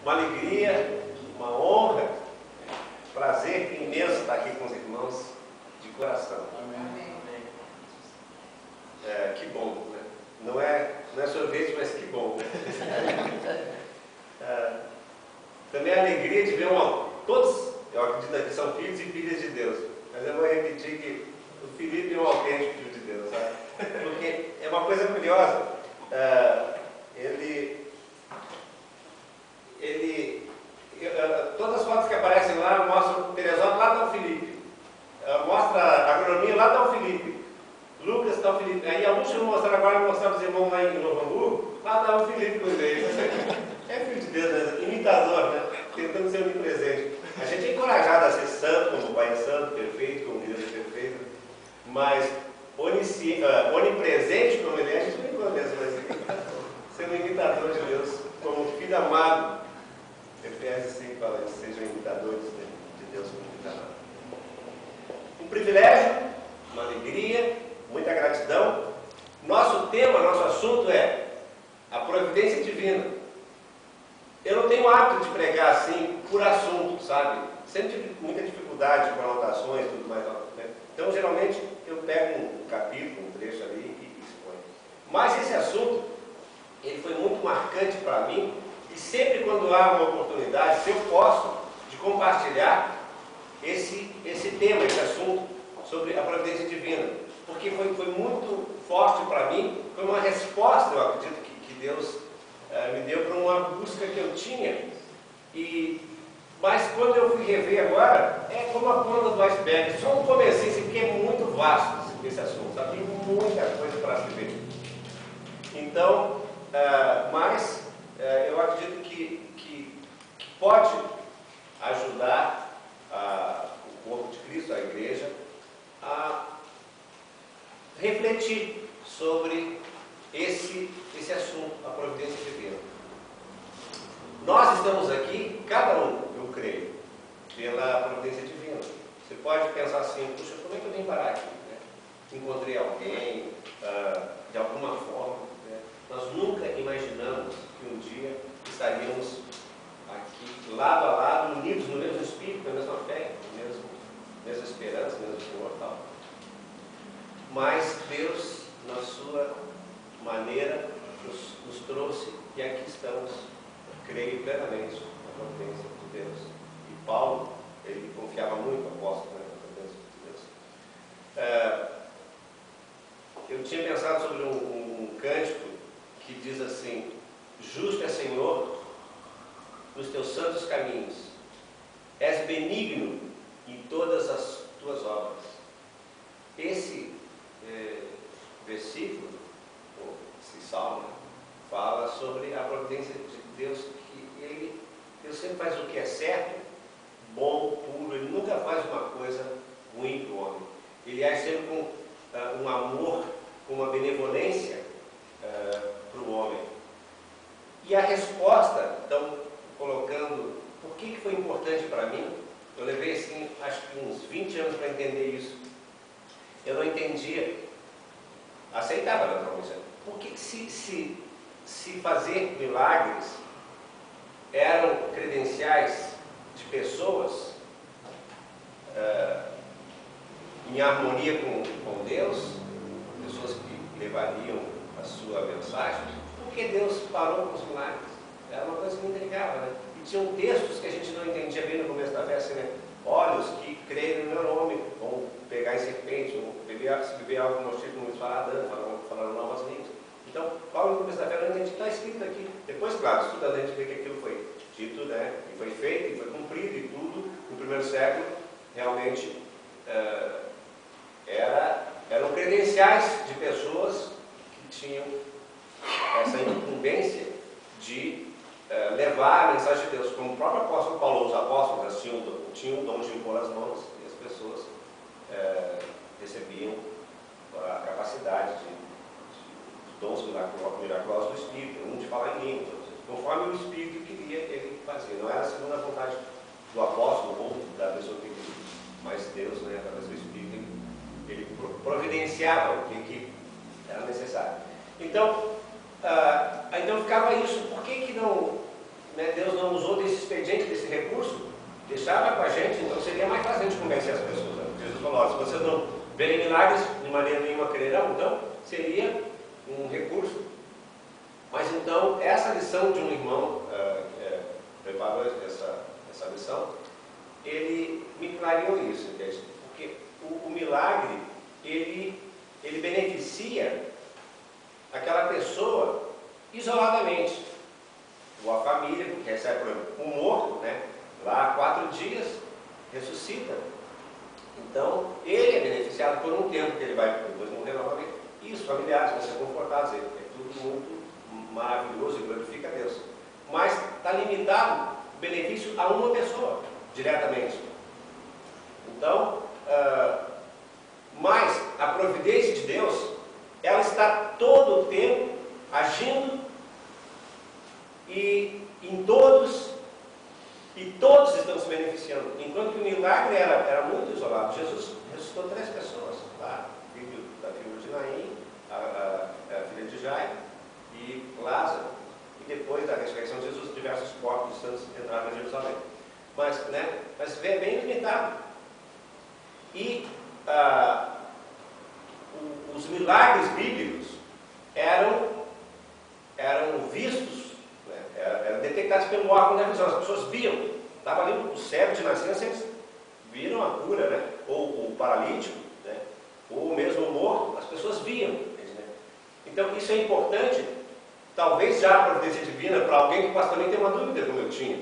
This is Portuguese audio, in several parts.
uma alegria, uma honra, prazer imenso estar aqui com os irmãos de coração. Amém. Que bom, né? Não é sorvete, mas que bom. Também a alegria de ver todos, eu acredito que são filhos e filhas de Deus. Mas eu vou repetir que o Felipe é um autêntico filho de Deus, sabe? Porque é uma coisa curiosa. Todas as fotos que aparecem lá mostram Teresópolis, lá está o Felipe. Mostra a agronomia, lá está o Felipe. Lucas está o Felipe. Aí alguns vão mostrar agora, mostrar os irmãos lá em Novo Hamburgo, lá está o Felipe com eles. É filho de Deus, né? Imitador, né? Tentando ser onipresente. A gente é encorajado a ser santo, como o Pai é santo, perfeito, como Deus é perfeito, mas onipresente como ele é, a gente não encontra mesmo, mas ser um imitador de Deus, como filho amado. Efésios 5 fala que sejam imitadores de Deus como filho amado. Um privilégio, uma alegria, muita gratidão. Nosso tema, nosso assunto é a providência divina. Eu não tenho hábito de pregar assim, por assunto, sabe? Sempre tive muita dificuldade com anotações e tudo mais. Né? Então, geralmente, eu pego um capítulo, um trecho ali e exponho. Mas esse assunto, ele foi muito marcante para mim, e sempre quando há uma oportunidade, se eu posso, de compartilhar esse tema, esse assunto, sobre a providência divina. Porque foi muito forte para mim, foi uma resposta, eu acredito, que Deus me deu para uma busca que eu tinha. Mas quando eu fui rever agora, é como a ponta do iceberg, só um comecinho, porque é muito vasto esse assunto, sabe? Tem muita coisa para se ver. Então, eu acredito que pode ajudar o corpo de Cristo, a igreja, a refletir sobre esse assunto, a providência divina. Nós estamos aqui, cada um, eu creio, pela providência divina. Você pode pensar assim, puxa, como é que eu vim parar aqui? Né? Encontrei alguém, de alguma forma. Né? Nós nunca imaginamos que um dia estaríamos aqui, lado a lado, unidos no mesmo espírito, na mesma fé, na mesma esperança, no mesmo Senhor tal. Mas Deus, na sua maneira, nos trouxe e aqui estamos. Creio plenamente na providência de Deus. E Paulo, ele confiava muito no apóstolo, né, na providência de Deus. Eu tinha pensado sobre um cântico que diz assim: justo é Senhor nos teus santos caminhos, és benigno em todas as tuas obras. Esse versículo, ou esse salmo, fala sobre a providência de Deus, que Deus sempre faz o que é certo, bom, puro. Ele nunca faz uma coisa ruim para o homem. Ele age sempre com um amor, com uma benevolência para o homem. E a resposta, então, colocando por que foi importante para mim, eu levei assim, acho que uns 20 anos para entender isso. Eu não entendia, aceitava naturalmente, por que se fazer milagres eram credenciais de pessoas em harmonia com Deus, pessoas que levariam a sua mensagem, porque Deus parou com os milagres. Era uma coisa que me intrigava, né? E tinham textos que a gente não entendia bem no começo da festa, né? Olhos que creem no meu nome vão pegar em serpente, vão se beber algo no tipo, vão falar dando, falando novas línguas. Então, Paulo, no começo da festa, não entendi, está escrito aqui. Depois, claro, estudando, a gente vê que aquilo foi dito, né? E foi feito, e foi cumprido, e tudo, no primeiro século, realmente eram credenciais de pessoas que tinham essa incumbência de levar a mensagem de Deus. Como o próprio apóstolo Paulo, os apóstolos tinham o dom de impor as mãos, e as pessoas recebiam a capacidade de dons miraculosos do Espírito, um de falar em línguas, conforme o Espírito queria ele fazer. Não era segundo a vontade do apóstolo ou da pessoa que queria, mas Deus, né, através do Espírito, ele providenciava o que era necessário. Então ficava isso. Por que não, né, Deus não usou expediente, desse recurso, deixava com a gente, então seria mais fácil a gente convencer as pessoas. Né? Jesus falou, ó, se vocês não verem milagres, de maneira nenhuma crerão, então seria um recurso. Mas então, essa lição de um irmão preparou essa lição, ele me clareou isso, entende? Porque o milagre, ele beneficia aquela pessoa isoladamente, ou a família, porque recebe, por exemplo, um morto, né? Lá há 4 dias, ressuscita. Então, ele é beneficiado por um tempo, que ele vai depois morrer novamente. E os familiares vão ser confortados, é tudo muito maravilhoso e glorifica a Deus. Mas está limitado o benefício a uma pessoa, diretamente. Então, mas a providência de Deus, ela está todo o tempo agindo e em todos, e todos estão se beneficiando. Enquanto que o milagre era muito isolado. Jesus ressuscitou 3 pessoas, tá? Da filha de Naim, a filha de Jairo e Lázaro. E depois da ressurreição de Jesus, diversos corpos santos entraram em Jerusalém. Mas é bem limitado. E os milagres bíblicos eram vistos, né? Eram detectados pelo órgão da visão. As pessoas viam. Estava ali o cego de nascença, eles viram a cura, né? Ou o paralítico, né? Ou mesmo o morto, as pessoas viam. Né? Então isso é importante, talvez já a providência divina, para alguém que possa também ter uma dúvida, como eu tinha.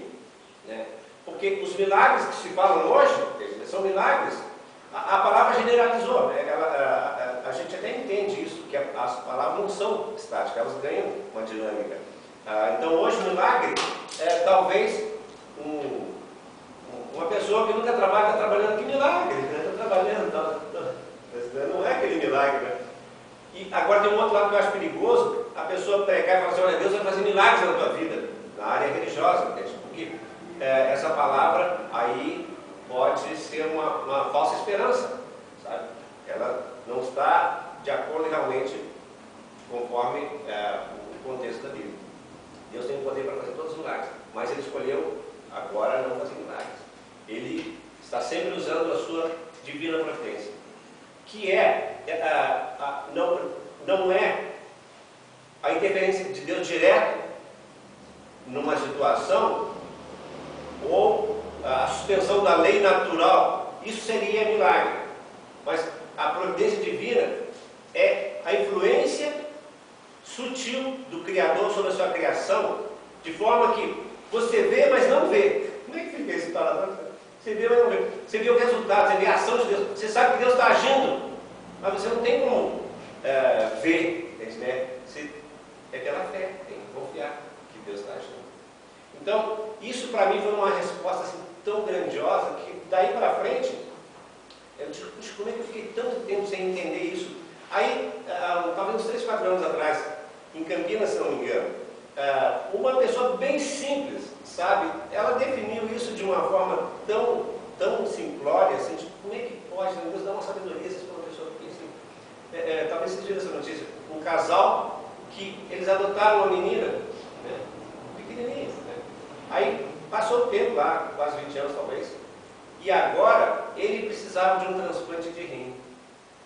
Né? Porque os milagres que se falam hoje, são milagres. A palavra generalizou, né? A gente até entende isso, que as palavras não são estáticas, elas ganham uma dinâmica. Então hoje o milagre é talvez uma pessoa que nunca trabalha, está trabalhando, que milagre, né? Está trabalhando, não é aquele milagre, né? E agora tem um outro lado que eu acho perigoso, a pessoa pregar e falar assim, olha, Deus vai fazer milagres na tua vida, na área religiosa, entende? Porque essa palavra aí pode ser uma falsa esperança, sabe? Ela não está de acordo realmente conforme o contexto da Bíblia. Deus tem o poder para fazer todos os milagres, mas Ele escolheu agora não fazer milagres. Ele está sempre usando a sua divina providência, que não é a interferência de Deus direta numa situação ou a suspensão da lei natural. Isso seria milagre. Mas a providência divina é a influência sutil do Criador sobre a sua criação, de forma que você vê, mas não vê. Como é que fica esse palavra? Você vê, mas não vê. Você vê o resultado, você vê a ação de Deus. Você sabe que Deus está agindo, mas você não tem como ver, né? É pela fé, tem que confiar que Deus está agindo. Então, isso para mim foi uma resposta assim, tão grandiosa, que daí para frente, eu digo, puxa, como é que eu fiquei tanto tempo sem entender isso? Aí, talvez uns 3, 4 anos atrás, em Campinas, se não me engano, uma pessoa bem simples, sabe, ela definiu isso de uma forma tão simplória, assim, tipo, como é que pode, né? Deus dá uma sabedoria para uma pessoa que assim, talvez vocês viram essa notícia, um casal que eles adotaram uma menina, né, pequenininha, né? Aí passou o tempo lá, quase 20 anos talvez, e agora ele precisava de um transplante de rim,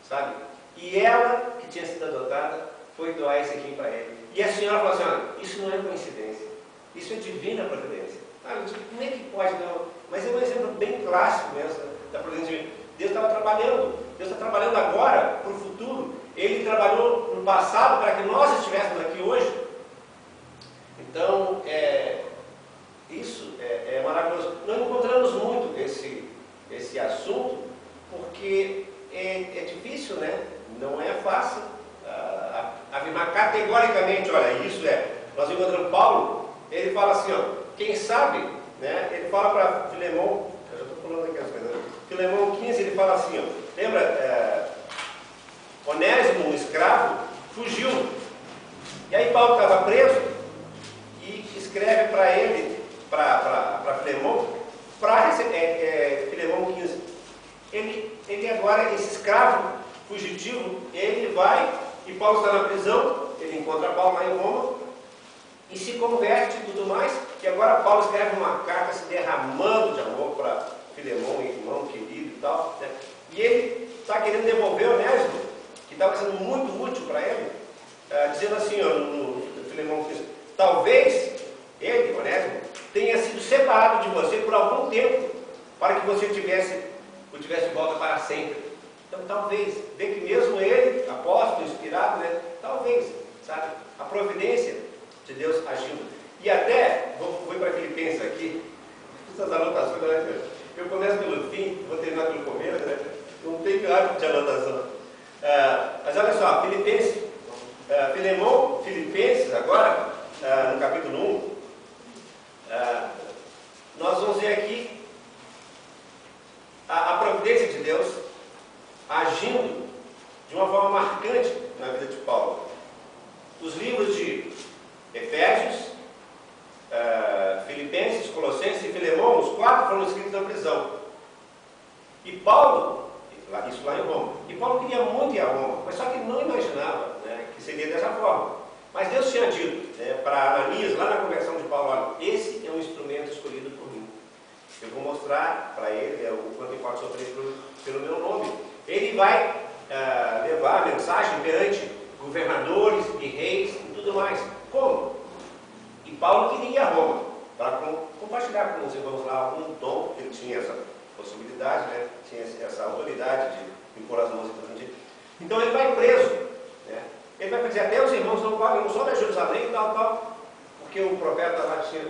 sabe? E ela, que tinha sido adotada, foi doar esse rim para ele. E a senhora falou assim, olha, isso não é coincidência, isso é divina providência. Eu disse, como é que pode não? Mas é um exemplo bem clássico mesmo da providência divina. Deus estava trabalhando, Deus está trabalhando agora para o futuro. Ele trabalhou no passado para que nós estivéssemos aqui hoje. Então, isso é maravilhoso. Nós encontramos muito esse assunto, porque é difícil, né? Não é fácil afirmar categoricamente, olha, isso é. Nós encontramos Paulo, ele fala assim, ó, quem sabe, né? Ele fala para Filemão, eu já estou falando aqui as coisas, né? Filemão 15, ele fala assim, ó, lembra, Onésimo, um escravo, fugiu. E aí Paulo estava preso e escreve para ele, para Filemão, para Filemão 15. Ele agora, esse escravo fugitivo, ele vai, e Paulo está na prisão, ele encontra Paulo lá em Roma, e se converte e tudo mais, e que agora Paulo escreve uma carta se derramando de amor para Filemão, irmão querido e tal, né? E ele está querendo devolver Onésimo, que estava sendo muito útil para ele, dizendo assim, ó, no Filemão, talvez ele, Onésimo, tenha sido separado de você por algum tempo, para que você o tivesse de volta para sempre. Então, talvez, vê que mesmo ele, apóstolo, inspirado, né? Talvez, sabe? A providência de Deus agindo. E até, vou para Filipenses aqui, essas anotações, né? Eu começo pelo fim, vou terminar pelo começo, né? Não tenho hábito de anotação. Mas olha só, Filipenses, Filemão, Filipenses, agora, no capítulo 1, nós vamos ver aqui a providência de Deus agindo de uma forma marcante na vida de Paulo. Os livros de Efésios, Filipenses, Colossenses e Filemão, os 4 foram escritos na prisão. E Paulo, isso lá em Roma, e Paulo queria muito ir a Roma, mas só que não imaginava, né, que seria dessa forma. Mas Deus tinha dito, né, para Ananias, lá na conversão de Paulo, olha, esse é um instrumento escolhido por mim. Eu vou mostrar para ele o quanto ele pode sofrer pelo meu nome. Ele vai levar a mensagem perante governadores e reis e tudo mais. Como? E Paulo queria ir a Roma para compartilhar com os irmãos lá algum dom, ele tinha essa possibilidade, né? Tinha essa autoridade de impor as mãos e tudo. Então ele vai preso, né? Ele vai dizer, até os irmãos não podem, só de Jerusalém e tal, porque o profeta Agos tinha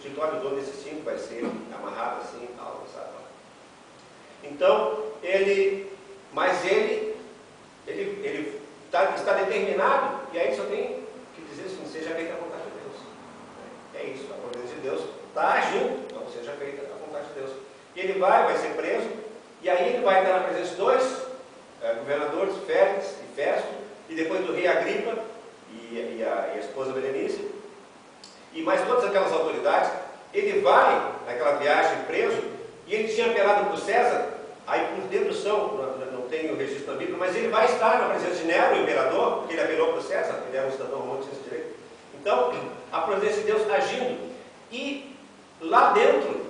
dito, olha, o dono desse cinto vai ser amarrado assim e tal, sabe? Então, ele está determinado, e aí só tem que dizer assim, seja feita a vontade de Deus. É isso, a providência de Deus está agindo, então seja feita a vontade de Deus. E ele vai ser preso, e aí ele vai estar na presença de 2 governadores, Félix e Festo, e depois do rei Agripa e a esposa Berenice, e mais todas aquelas autoridades. Ele vai naquela viagem preso, e ele tinha apelado para o César, aí por dedução, não tem o registro na Bíblia, mas ele vai estar na presença de Nero, o imperador, porque ele apelou para o César, ele era um cidadão romano, tinha esse direito. Então, a providência de Deus agindo. E lá dentro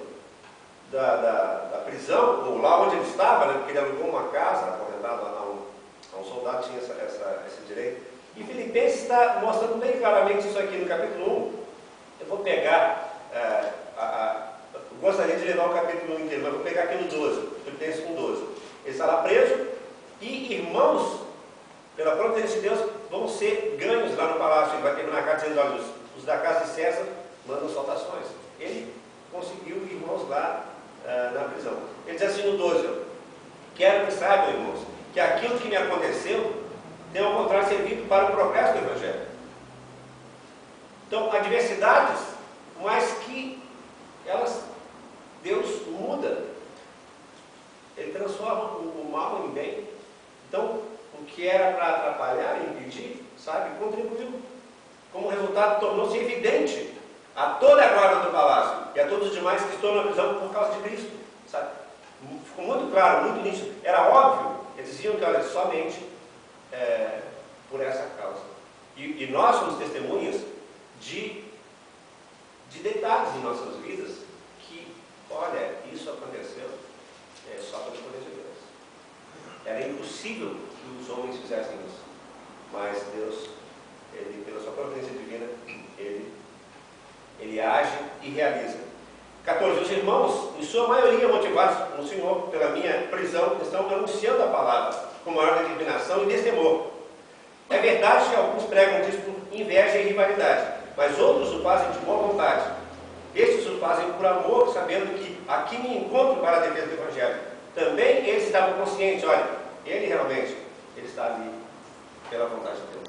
da prisão, ou lá onde ele estava, né, porque ele alugou uma casa, acorrentado a um soldado, tinha esse direito. E Filipenses está mostrando bem claramente isso aqui no capítulo 1. Eu vou pegar, gostaria de levar o capítulo 1 inteiro, mas vou pegar aqui no 12, Filipenses 1:12. Ele está lá preso, e irmãos, pela providência de Deus, vão ser ganhos lá no palácio. Ele vai terminar a carta dizendo, olha, os da casa de César mandam saudações. Ele conseguiu irmãos lá na prisão. Ele diz assim no 12, quero que saibam, irmãos, que aquilo que me aconteceu tem ao contrário servido para o progresso do Evangelho. Então, adversidades, mas que Deus muda. Ele transforma o mal em bem. Então, o que era para atrapalhar e impedir, sabe, contribuiu. Como resultado, tornou-se evidente a toda a guarda do palácio e a todos os demais que estão na prisão por causa de Cristo, sabe? Ficou muito claro, muito nítido. Era óbvio, eles diziam que, olha, somente por essa causa. E nós somos testemunhas de detalhes em nossas vidas que, olha, isso aconteceu só pelo poder de Deus. Era impossível que os homens fizessem isso, mas Deus, ele, pela sua providência divina, ele age e realiza. 14. Os irmãos, em sua maioria motivados no Senhor pela minha prisão, estão anunciando a palavra com maior determinação e destemor. É verdade que alguns pregam disso por inveja e rivalidade, mas outros o fazem de boa vontade. Estes o fazem por amor, sabendo que aqui me encontro para a defesa do Evangelho. Também eles estavam conscientes, olha, ele realmente, ele está ali pela vontade de Deus.